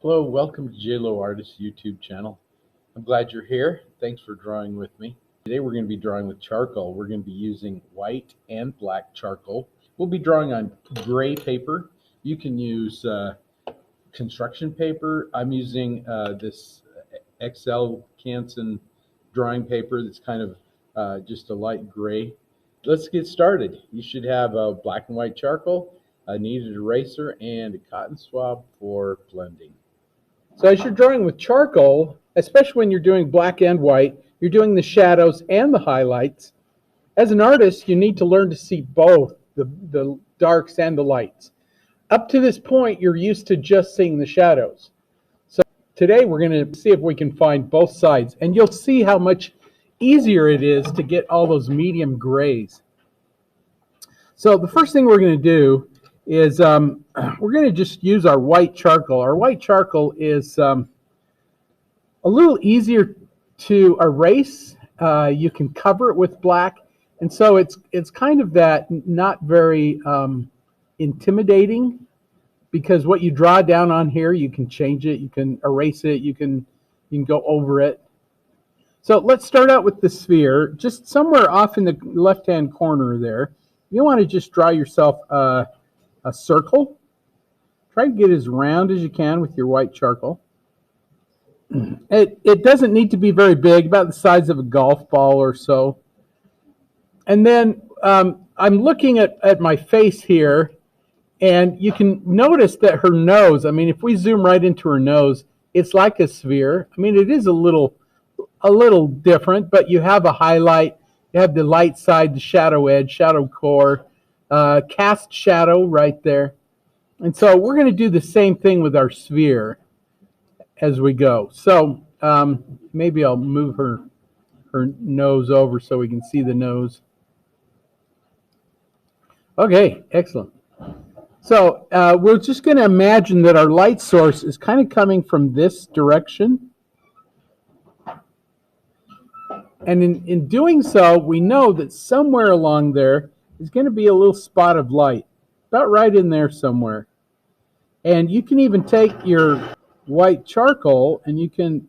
Hello, welcome to J Lowe Artist YouTube channel. I'm glad you're here. Thanks for drawing with me. Today we're going to be drawing with charcoal. We're going to be using white and black charcoal. We'll be drawing on gray paper. You can use construction paper. I'm using this XL Canson drawing paper that's kind of just a light gray. Let's get started. You should have a black and white charcoal, a kneaded eraser, and a cotton swab for blending. So as you're drawing with charcoal, especially when you're doing black and white, you're doing the shadows and the highlights. As an artist, you need to learn to see both the darks and the lights. Up to this point, you're used to just seeing the shadows. So today we're going to see if we can find both sides, and you'll see how much easier it is to get all those medium grays. So the first thing we're going to do is we're going to just use our white charcoal. Our white charcoal is a little easier to erase. You can cover it with black, and so it's kind of that not very intimidating, because what you draw down on here, you can change it, you can erase it, you can go over it. So let's start out with the sphere. Just somewhere off in the left-hand corner there, you want to just draw yourself a circle. Try to get as round as you can with your white charcoal. It doesn't need to be very big, about the size of a golf ball or so. And then I'm looking at my face here, and you can notice that her nose, I mean, if we zoom right into her nose, it's like a sphere. I mean, it is a little different, but you have a highlight, you have the light side, the shadow edge, shadow core, cast shadow right there. And so we're going to do the same thing with our sphere as we go. So maybe I'll move her nose over so we can see the nose. Okay, excellent. So we're just going to imagine that our light source is kind of coming from this direction. And in doing so, we know that somewhere along there is going to be a little spot of light, about right in there somewhere. And you can even take your white charcoal and you can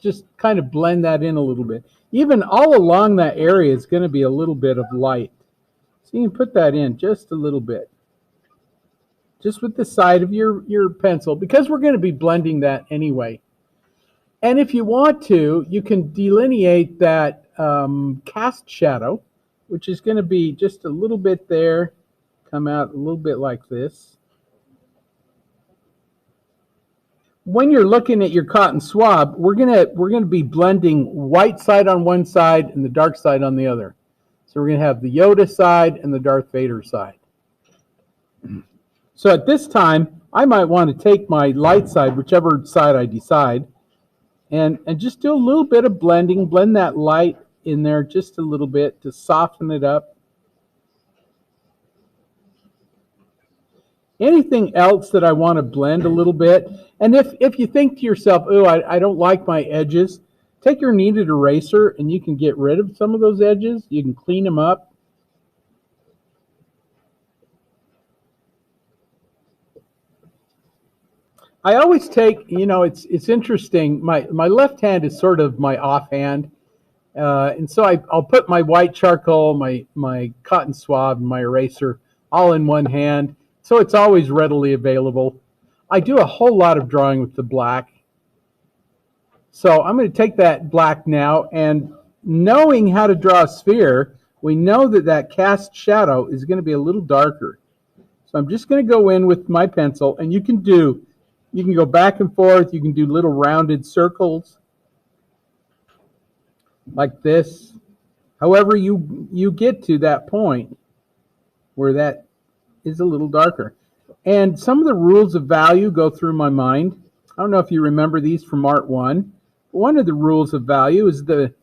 just kind of blend that in a little bit. Even all along that area is going to be a little bit of light. So you can put that in just a little bit, just with the side of your pencil, because we're going to be blending that anyway. And if you want to, you can delineate that cast shadow, which is going to be just a little bit there, come out a little bit like this. When you're looking at your cotton swab, we're gonna be blending white side on one side and the dark side on the other. So we're gonna have the Yoda side and the Darth Vader side. So at this time, I might want to take my light side, whichever side I decide, and just do a little bit of blending, blend that light in there just a little bit to soften it up. Anything else that I want to blend a little bit, and if you think to yourself, oh, I don't like my edges, take your kneaded eraser and you can get rid of some of those edges. You can clean them up. I always take, it's interesting, my left hand is sort of my offhand, and so I'll put my white charcoal, my cotton swab, and my eraser all in one hand, so it's always readily available. I do a whole lot of drawing with the black. So I'm going to take that black now, and knowing how to draw a sphere, we know that cast shadow is going to be a little darker. So I'm just going to go in with my pencil, and you can go back and forth, you can do little rounded circles like this. However you get to that point where that is a little darker. And some of the rules of value go through my mind. I don't know if you remember these from Art 1. One of the rules of value is the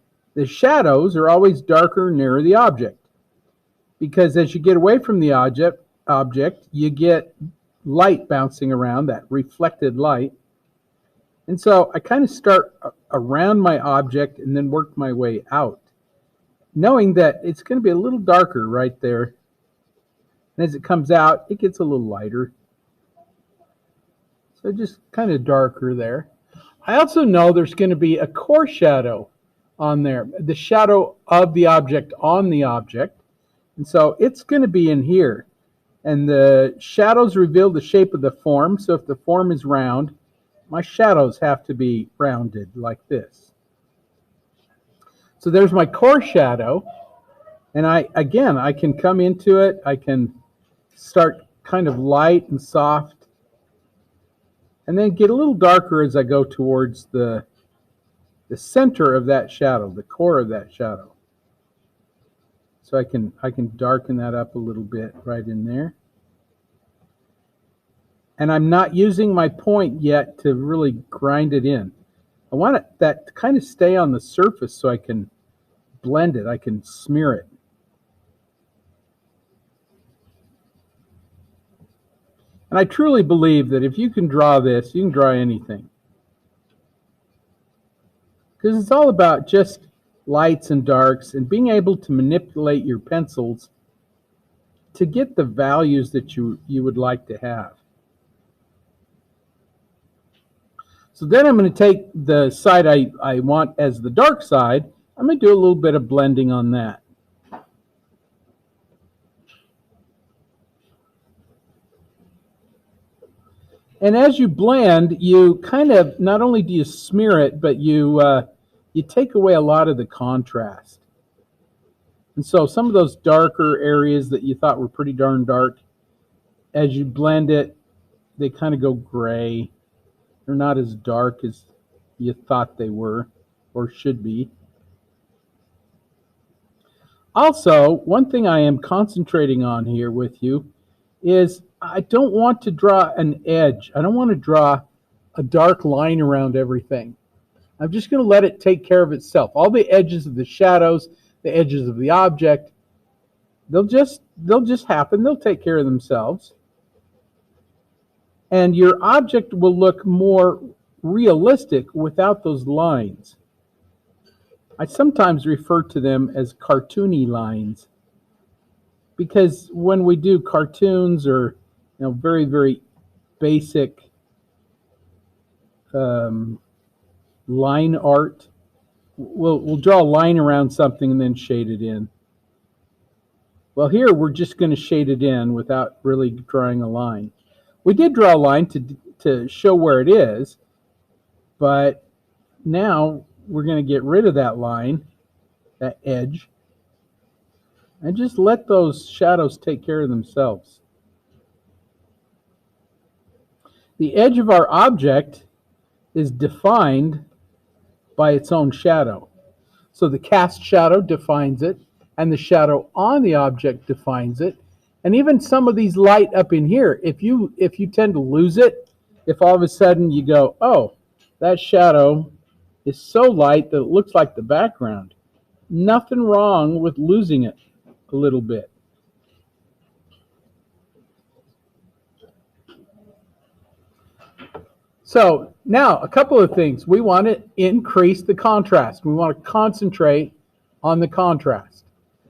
shadows are always darker nearer the object, because as you get away from the object, you get light bouncing around, that reflected light. And so I kind of start around my object and then work my way out, knowing that it's going to be a little darker right there. And as it comes out, it gets a little lighter. So just kind of darker there. I also know there's going to be a core shadow on there, the shadow of the object on the object. And so it's going to be in here. And the shadows reveal the shape of the form. So if the form is round, my shadows have to be rounded like this. So there's my core shadow. And I can come into it. I can start kind of light and soft, and then get a little darker as I go towards the center of that shadow, the core of that shadow. So I can darken that up a little bit right in there. And I'm not using my point yet to really grind it in. I want that to kind of stay on the surface so I can blend it. I can smear it. And I truly believe that if you can draw this, you can draw anything. Because it's all about just lights and darks and being able to manipulate your pencils to get the values that you would like to have. So then I'm going to take the side I want as the dark side. I'm going to do a little bit of blending on that. And as you blend, you kind of, not only do you smear it, but you take away a lot of the contrast. And so some of those darker areas that you thought were pretty darn dark, as you blend it, they kind of go gray. They're not as dark as you thought they were or should be. Also, one thing I am concentrating on here with you is I don't want to draw an edge. I don't want to draw a dark line around everything. I'm just going to let it take care of itself. All the edges of the shadows, the edges of the object, they'll just happen. They'll take care of themselves. And your object will look more realistic without those lines. I sometimes refer to them as cartoony lines, because when we do cartoons or very, very basic line art, we'll draw a line around something and then shade it in. Well, here we're just going to shade it in without really drawing a line. We did draw a line to show where it is, but now we're going to get rid of that line, that edge, and just let those shadows take care of themselves. The edge of our object is defined by its own shadow. So the cast shadow defines it, and the shadow on the object defines it. And even some of these light up in here, if you tend to lose it, if all of a sudden you go, oh, that shadow is so light that it looks like the background, nothing wrong with losing it a little bit. So now a couple of things. We want to increase the contrast. We want to concentrate on the contrast.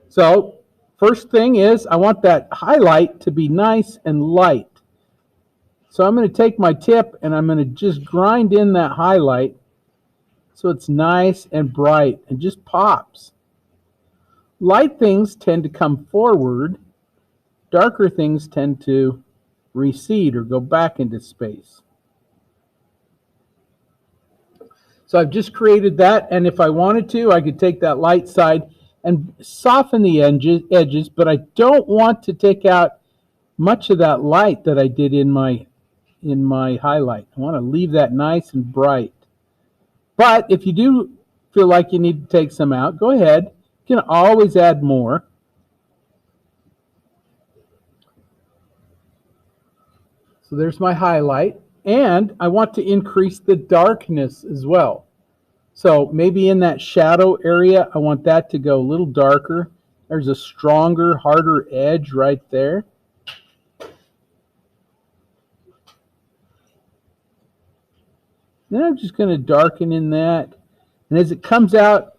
So first thing is I want that highlight to be nice and light. So I'm going to take my tip and I'm going to just grind in that highlight so it's nice and bright and just pops. Light things tend to come forward. Darker things tend to recede or go back into space. So I've just created that, and if I wanted to, I could take that light side and soften the edges, but I don't want to take out much of that light that I did in my highlight. I want to leave that nice and bright. But if you do feel like you need to take some out, go ahead. You can always add more. So there's my highlight. And I want to increase the darkness as well. So maybe in that shadow area, I want that to go a little darker. There's a stronger, harder edge right there. Then I'm just going to darken in that. And as it comes out,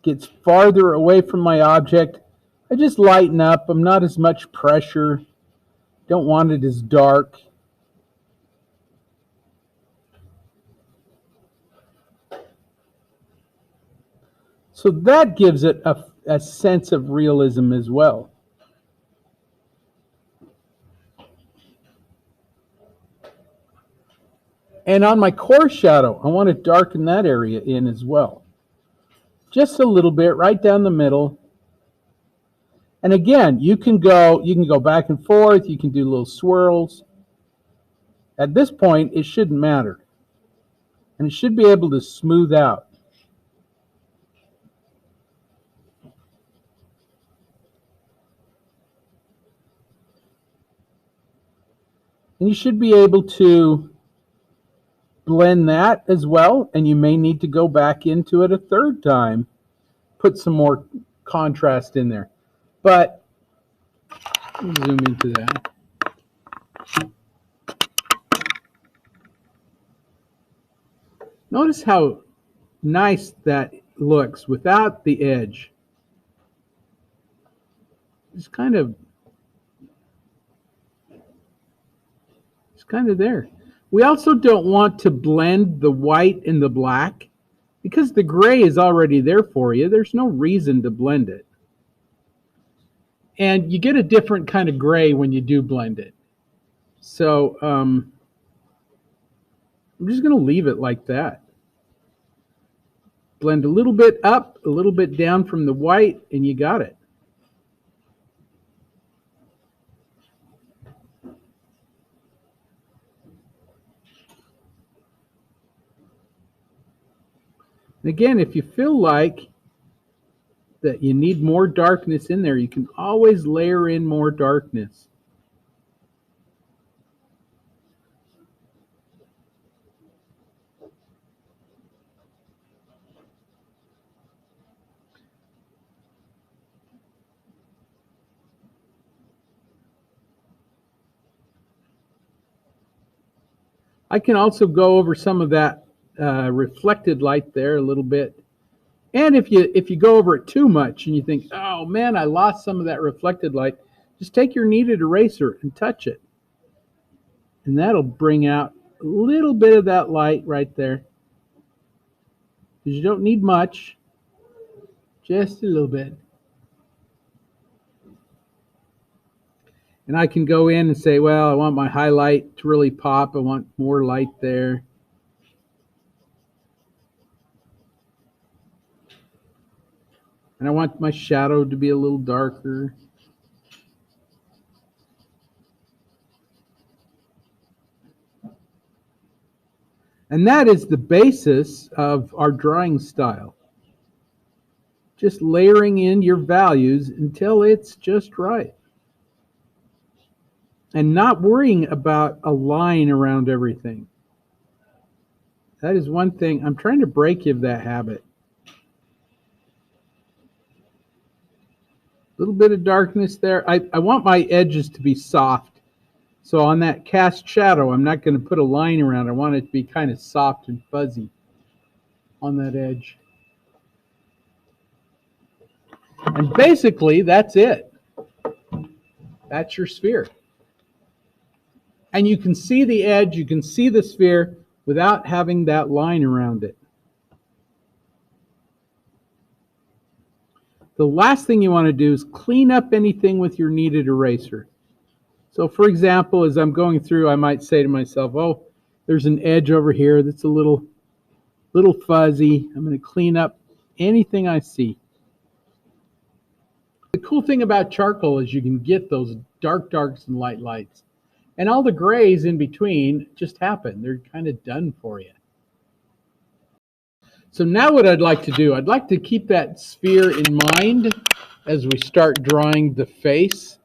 gets farther away from my object, I just lighten up. I'm not as much pressure. Don't want it as dark. So that gives it a sense of realism as well. And on my core shadow, I want to darken that area in as well. Just a little bit, right down the middle. And again, you can go back and forth, you can do little swirls. At this point, it shouldn't matter. And it should be able to smooth out. And you should be able to blend that as well, and you may need to go back into it a third time, put some more contrast in there. But let me zoom into that. Notice how nice that looks without the edge. It's kind of there. We also don't want to blend the white and the black because the gray is already there for you. There's no reason to blend it. And you get a different kind of gray when you do blend it. So I'm just going to leave it like that. Blend a little bit up, a little bit down from the white, and you got it. And again, if you feel like that you need more darkness in there, you can always layer in more darkness. I can also go over some of that reflected light there a little bit. And if you go over it too much and you think, oh man, I lost some of that reflected light, just take your kneaded eraser and touch it. And that'll bring out a little bit of that light right there. Because you don't need much, just a little bit. And I can go in and say, well, I want my highlight to really pop. I want more light there. And I want my shadow to be a little darker. And that is the basis of our drawing style. Just layering in your values until it's just right. And not worrying about a line around everything. That is one thing. I'm trying to break you of that habit. A little bit of darkness there. I want my edges to be soft. So on that cast shadow, I'm not going to put a line around. I want it to be kind of soft and fuzzy on that edge. And basically, that's it. That's your sphere. And you can see the edge, you can see the sphere without having that line around it. The last thing you want to do is clean up anything with your kneaded eraser. So for example, as I'm going through, I might say to myself, oh, there's an edge over here that's a little fuzzy. I'm going to clean up anything I see. The cool thing about charcoal is you can get those darks and lights. And all the grays in between just happen. They're kind of done for you. So now what I'd like to do, I'd like to keep that sphere in mind as we start drawing the face.